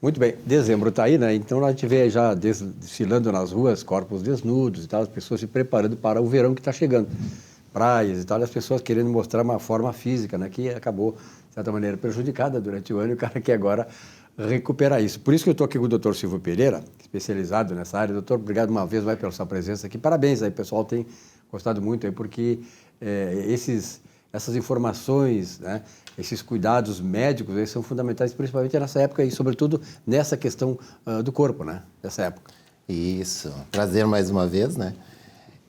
Muito bem. Dezembro está aí, né? Então a gente vê já desfilando nas ruas, corpos desnudos e tal, as pessoas se preparando para o verão que está chegando. Praias e tal, as pessoas querendo mostrar uma forma física, né? Que acabou, de certa maneira, prejudicada durante o ano e o cara quer agora recuperar isso. Por isso que eu estou aqui com o Dr. Silvio Pereira, especializado nessa área. Doutor, obrigado uma vez mais pela sua presença aqui. Parabéns aí, pessoal tem gostado muito aí, porque essas informações, né, esses cuidados médicos aí são fundamentais, principalmente nessa época e, sobretudo, nessa questão do corpo, né, dessa época. Isso. Prazer mais uma vez, né?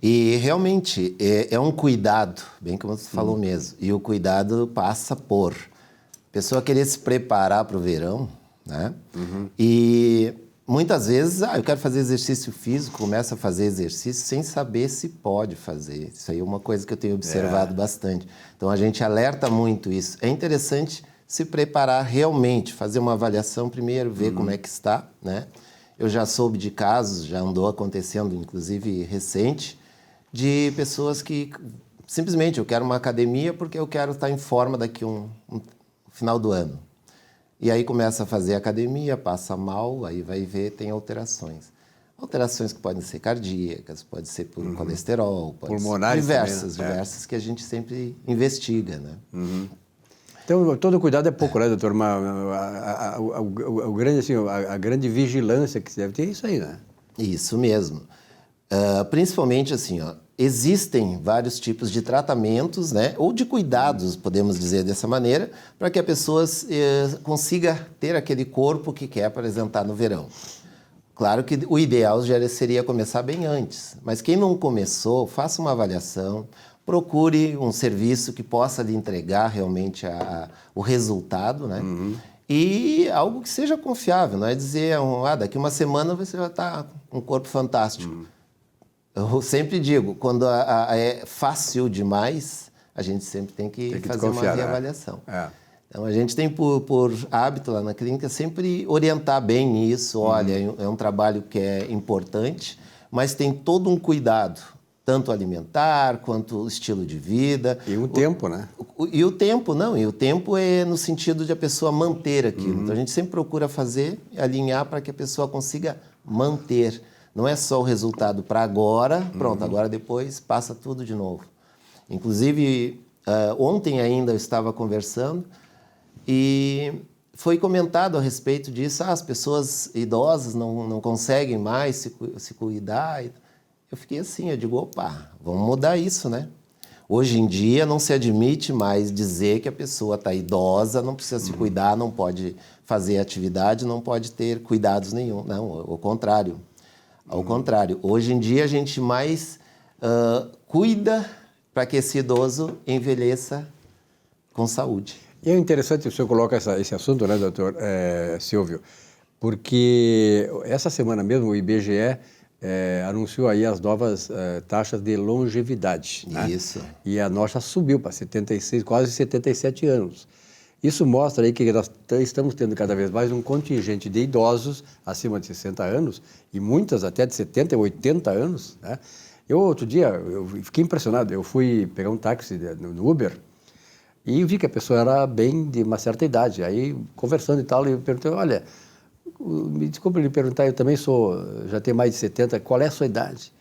E realmente é um cuidado, bem como você falou mesmo, e o cuidado passa por a pessoa querer se preparar para o verão, né? E muitas vezes, eu quero fazer exercício físico, começa a fazer exercício sem saber se pode fazer. Isso aí é uma coisa que eu tenho observado bastante. Então, a gente alerta muito isso. É interessante se preparar realmente, fazer uma avaliação primeiro, ver como é que está, né? Eu já soube de casos, já andou acontecendo, inclusive recente, de pessoas que simplesmente eu quero uma academia porque eu quero estar em forma daqui um final do ano. E aí começa a fazer academia, passa mal, aí vai ver, tem alterações. Alterações que podem ser cardíacas, pode ser por colesterol, pulmonares diversas que a gente sempre investiga, né? Então, todo cuidado é pouco, né, doutor? A grande vigilância que se deve ter é isso aí, né? Isso mesmo. Principalmente assim, existem vários tipos de tratamentos, né, ou de cuidados, podemos dizer dessa maneira, para que a pessoa consiga ter aquele corpo que quer apresentar no verão. Claro que o ideal já seria começar bem antes, mas quem não começou, faça uma avaliação, procure um serviço que possa lhe entregar realmente o resultado, né? E algo que seja confiável, não é dizer, daqui uma semana você vai estar com um corpo fantástico. Eu sempre digo, quando é fácil demais, a gente sempre tem que fazer uma reavaliação. Então, a gente tem por hábito lá na clínica sempre orientar bem isso. Olha, é um trabalho que é importante, mas tem todo um cuidado, tanto alimentar quanto o estilo de vida. E o tempo, né? E o tempo é no sentido de a pessoa manter aquilo. Então, a gente sempre procura alinhar para que a pessoa consiga manter. Não é só o resultado para agora, pronto, agora depois passa tudo de novo. Inclusive, ontem ainda eu estava conversando e foi comentado a respeito disso, as pessoas idosas não conseguem mais se cuidar. Eu fiquei assim, eu digo, opa, vamos mudar isso, né? Hoje em dia não se admite mais dizer que a pessoa está idosa, não precisa se cuidar, não pode fazer atividade, não pode ter cuidados nenhum. Não, ao contrário. Ao contrário, hoje em dia a gente mais cuida para que esse idoso envelheça com saúde. E é interessante o senhor coloca esse assunto, né, doutor Silvio, porque essa semana mesmo o IBGE anunciou aí as novas taxas de longevidade. Isso. Né? E a nossa subiu para 76, quase 77 anos. Isso mostra aí que nós estamos tendo cada vez mais um contingente de idosos acima de 60 anos e muitas até de 70 e 80 anos. Né? Outro dia, eu fiquei impressionado. Eu fui pegar um táxi no Uber e vi que a pessoa era bem de uma certa idade. Aí, conversando e tal, eu perguntei, olha, me desculpe lhe perguntar, eu também já tenho mais de 70, qual é a sua idade?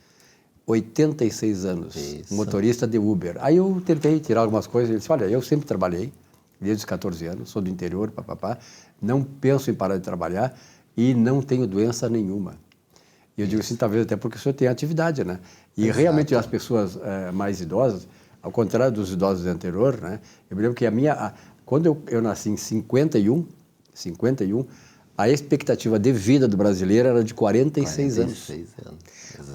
86 anos, Isso. motorista de Uber. Aí eu tentei tirar algumas coisas, ele disse, olha, eu sempre trabalhei, desde os 14 anos, sou do interior, não penso em parar de trabalhar e não tenho doença nenhuma. E eu digo assim, talvez até porque o senhor tem atividade, né? E Exato. Realmente as pessoas mais idosas, ao contrário dos idosos anteriores, né? Eu me lembro que quando eu nasci em 51, a expectativa de vida do brasileiro era de 46 anos.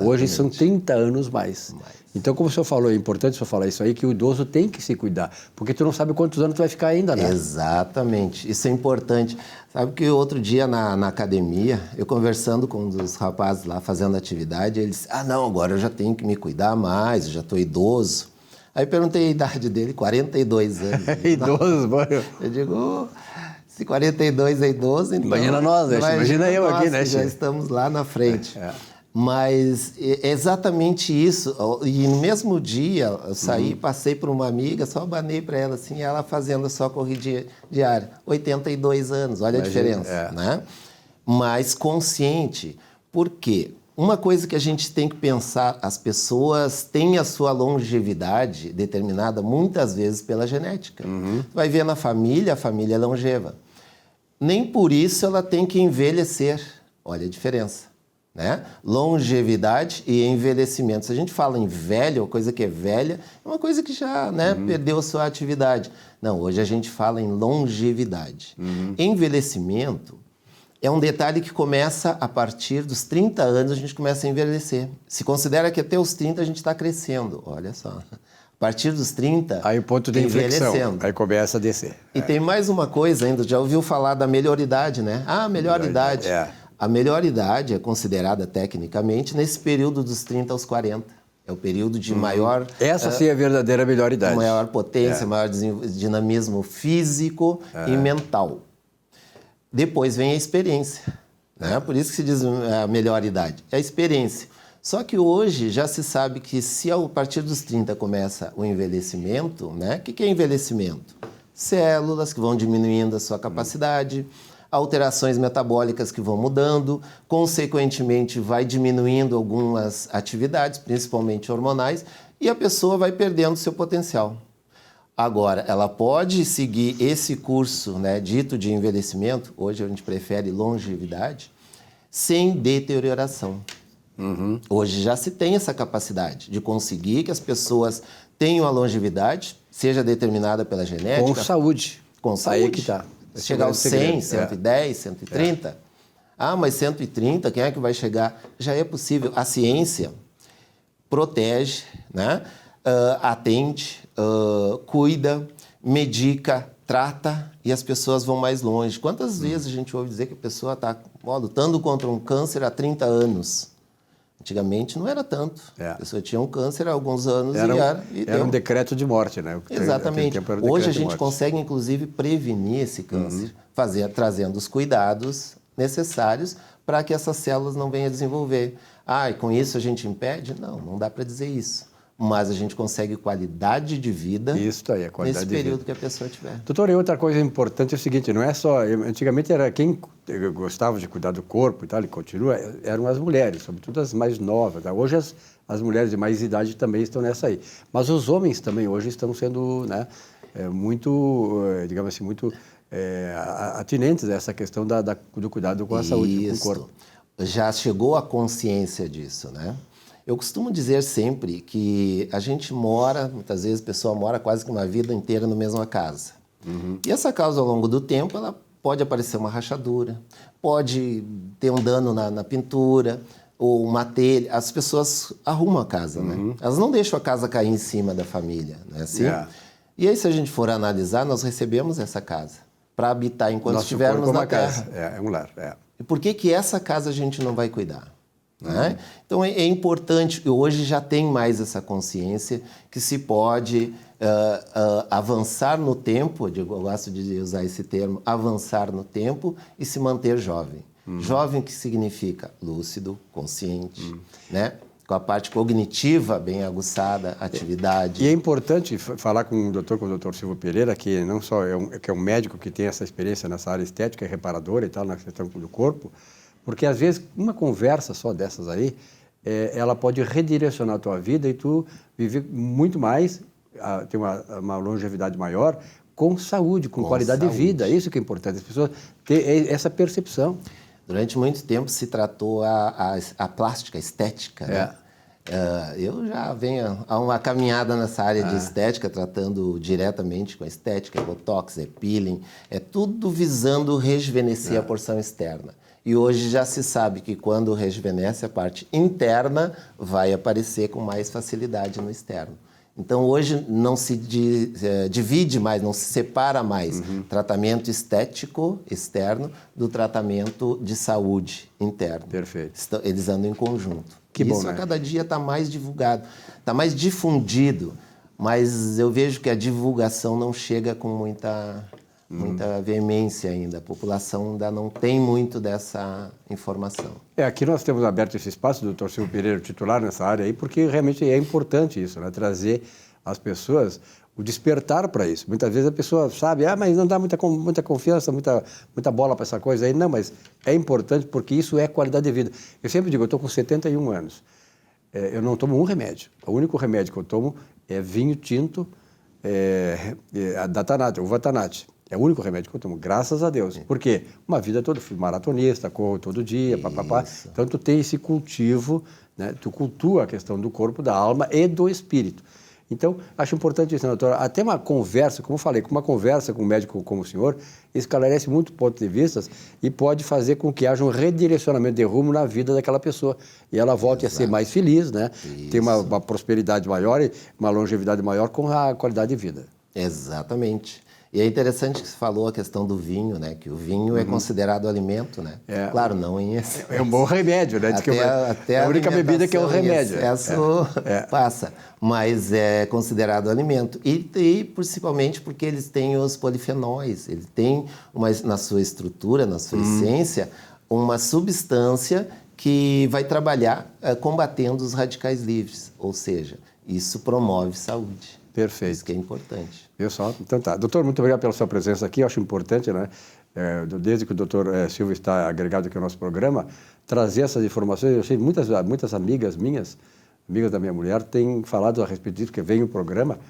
Hoje são 30 anos mais. Então, como o senhor falou, é importante o senhor falar isso aí, que o idoso tem que se cuidar, porque tu não sabe quantos anos tu vai ficar ainda, né? Exatamente, isso é importante. Sabe que outro dia na academia, eu conversando com um dos rapazes lá, fazendo atividade, ele disse, não, agora eu já tenho que me cuidar mais, eu já estou idoso. Aí perguntei a idade dele, 42 anos. Idoso, mano. Eu digo, se 42 é idoso, então... Imagina nós, imagina eu aqui, né? Já estamos lá na frente. Mas é exatamente isso. E no mesmo dia, eu saí, passei por uma amiga, só abanei para ela, assim, ela fazendo só corrida diária. 82 anos, olha a diferença, né? mais consciente. Por quê? Uma coisa que a gente tem que pensar, as pessoas têm a sua longevidade determinada muitas vezes pela genética. Vai ver na família, a família é longeva. Nem por isso ela tem que envelhecer. Olha a diferença, né? Longevidade e envelhecimento. Se a gente fala em velho, uma coisa que é velha, é uma coisa que já, né, perdeu sua atividade. Não, hoje a gente fala em longevidade. Envelhecimento é um detalhe que começa a partir dos 30 anos, a gente começa a envelhecer. Se considera que até os 30 a gente está crescendo, olha só. A partir dos 30, aí o ponto de inflexão, aí começa a descer. E tem mais uma coisa ainda, já ouviu falar da melhoridade, né? Ah, melhoridade. A melhoridade é considerada tecnicamente nesse período dos 30 aos 40. É o período de maior... Essa sim é a verdadeira melhoridade. Maior potência, maior dinamismo físico e mental. Depois vem a experiência, né? Por isso que se diz a melhor idade, é a experiência. Só que hoje já se sabe que se a partir dos 30 começa o envelhecimento, né? O que é envelhecimento? Células que vão diminuindo a sua capacidade, alterações metabólicas que vão mudando, consequentemente vai diminuindo algumas atividades, principalmente hormonais, e a pessoa vai perdendo seu potencial. Agora, ela pode seguir esse curso, né, dito de envelhecimento, hoje a gente prefere longevidade, sem deterioração. Hoje já se tem essa capacidade de conseguir que as pessoas tenham a longevidade, seja determinada pela genética. Com saúde. Com saúde. Aí que está. Chegar aos 100, 110, 130. Ah, mas 130, quem é que vai chegar? Já é possível. A ciência protege, né? Atende, cuida, medica, trata e as pessoas vão mais longe. Quantas vezes a gente ouve dizer que a pessoa está lutando contra um câncer há 30 anos? Antigamente não era tanto. A pessoa tinha um câncer há alguns anos era um decreto de morte, né? Exatamente. Hoje a gente consegue, inclusive, prevenir esse câncer, trazendo os cuidados necessários para que essas células não venham a desenvolver. Ah, e com isso a gente impede? Não, não dá para dizer isso. Mas a gente consegue qualidade de vida isso aí, a qualidade nesse período que a pessoa tiver. Doutor, e outra coisa importante é o seguinte, não é só... Antigamente era quem gostava de cuidar do corpo e tal, e continua, eram as mulheres, sobretudo as mais novas. Tá? Hoje as mulheres de mais idade também estão nessa aí. Mas os homens também hoje estão sendo, né, muito, digamos assim, muito atinentes a essa questão do cuidado com a saúde, com o corpo. Já chegou a consciência disso, né? Eu costumo dizer sempre que a gente mora, muitas vezes a pessoa mora quase que uma vida inteira na mesma casa. E essa casa, ao longo do tempo, ela pode aparecer uma rachadura, pode ter um dano na pintura, ou uma telha. As pessoas arrumam a casa, né? Elas não deixam a casa cair em cima da família, não é assim? E aí, se a gente for analisar, nós recebemos essa casa para habitar enquanto estivermos na Terra. É um lar. E por que essa casa a gente não vai cuidar? Né? Então é importante, e hoje já tem mais essa consciência que se pode avançar no tempo, eu gosto de usar esse termo, avançar no tempo e se manter jovem. Jovem que significa lúcido, consciente, né? Com a parte cognitiva bem aguçada, atividade. E é importante falar com o doutor Silvio Pereira, que não só que é um médico que tem essa experiência nessa área estética, reparadora e tal, na questão do corpo, porque, às vezes, uma conversa só dessas aí, ela pode redirecionar a tua vida e tu viver muito mais, ter uma longevidade maior, com saúde, com qualidade de vida. Isso que é importante, as pessoas terem essa percepção. Durante muito tempo se tratou a plástica, a estética, né? Eu já venho a uma caminhada nessa área de estética, tratando diretamente com a estética, botox, peeling, é tudo visando rejuvenescer a porção externa. E hoje já se sabe que quando rejuvenesce a parte interna, vai aparecer com mais facilidade no externo. Então, hoje não se divide mais, não se separa mais tratamento estético externo do tratamento de saúde interno. Perfeito. Eles andam em conjunto. Que bom, isso né? a cada dia está mais divulgado, está mais difundido, mas eu vejo que a divulgação não chega com muita veemência ainda. A população ainda não tem muito dessa informação. Aqui nós temos aberto esse espaço, o doutor Silvio Pereira, titular nessa área aí, porque realmente é importante isso, né? Trazer às pessoas o despertar para isso. Muitas vezes a pessoa sabe, mas não dá muita confiança, muita bola para essa coisa aí. Não, mas é importante porque isso é qualidade de vida. Eu sempre digo, eu estou com 71 anos, eu não tomo um remédio. O único remédio que eu tomo é vinho tinto da Tanat, uva Tanat. É o único remédio que eu tomo, graças a Deus. Por quê? Uma vida toda, fui maratonista, corro todo dia, papapá. Então, tu tem esse cultivo, né? Tu cultua a questão do corpo, da alma e do espírito. Então, acho importante isso, doutora. Até uma conversa, como eu falei, uma conversa com um médico como o senhor, esclarece muito pontos de vista e pode fazer com que haja um redirecionamento de rumo na vida daquela pessoa. E ela volte a ser mais feliz, né? Ter uma prosperidade maior e uma longevidade maior com a qualidade de vida. Exatamente. E é interessante que você falou a questão do vinho, né? Que o vinho é considerado alimento, né? Claro, não em excesso. É um bom remédio, né? Até a única bebida que é o remédio. Excesso passa, mas é considerado alimento. E principalmente porque eles têm os polifenóis, ele tem na sua estrutura, na sua essência, uma substância que vai trabalhar combatendo os radicais livres, ou seja, isso promove saúde. Perfeito. Isso que é importante. Viu só? Então tá. Doutor, muito obrigado pela sua presença aqui. Eu acho importante, né? Desde que o doutor Silvio está agregado aqui ao nosso programa, trazer essas informações. Eu sei muitas amigas minhas, amigas da minha mulher, têm falado a respeito disso, porque vem o programa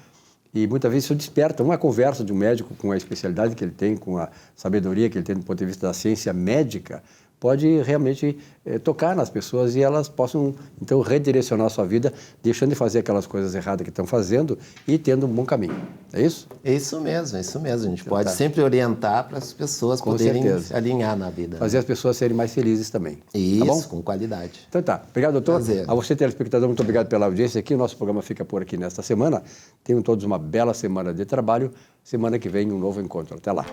e muitas vezes isso desperta uma conversa de um médico com a especialidade que ele tem, com a sabedoria que ele tem do ponto de vista da ciência médica, pode realmente tocar nas pessoas e elas possam, então, redirecionar a sua vida, deixando de fazer aquelas coisas erradas que estão fazendo e tendo um bom caminho. É isso? É isso mesmo, é isso mesmo. A gente pode sempre orientar para as pessoas poderem se alinhar na vida. Fazer as pessoas serem mais felizes também. Isso, tá bom? Com qualidade. Então tá. Obrigado, doutor. Prazer. A você, telespectador, muito obrigado pela audiência aqui. O nosso programa fica por aqui nesta semana. Tenham todos uma bela semana de trabalho. Semana que vem, um novo encontro. Até lá.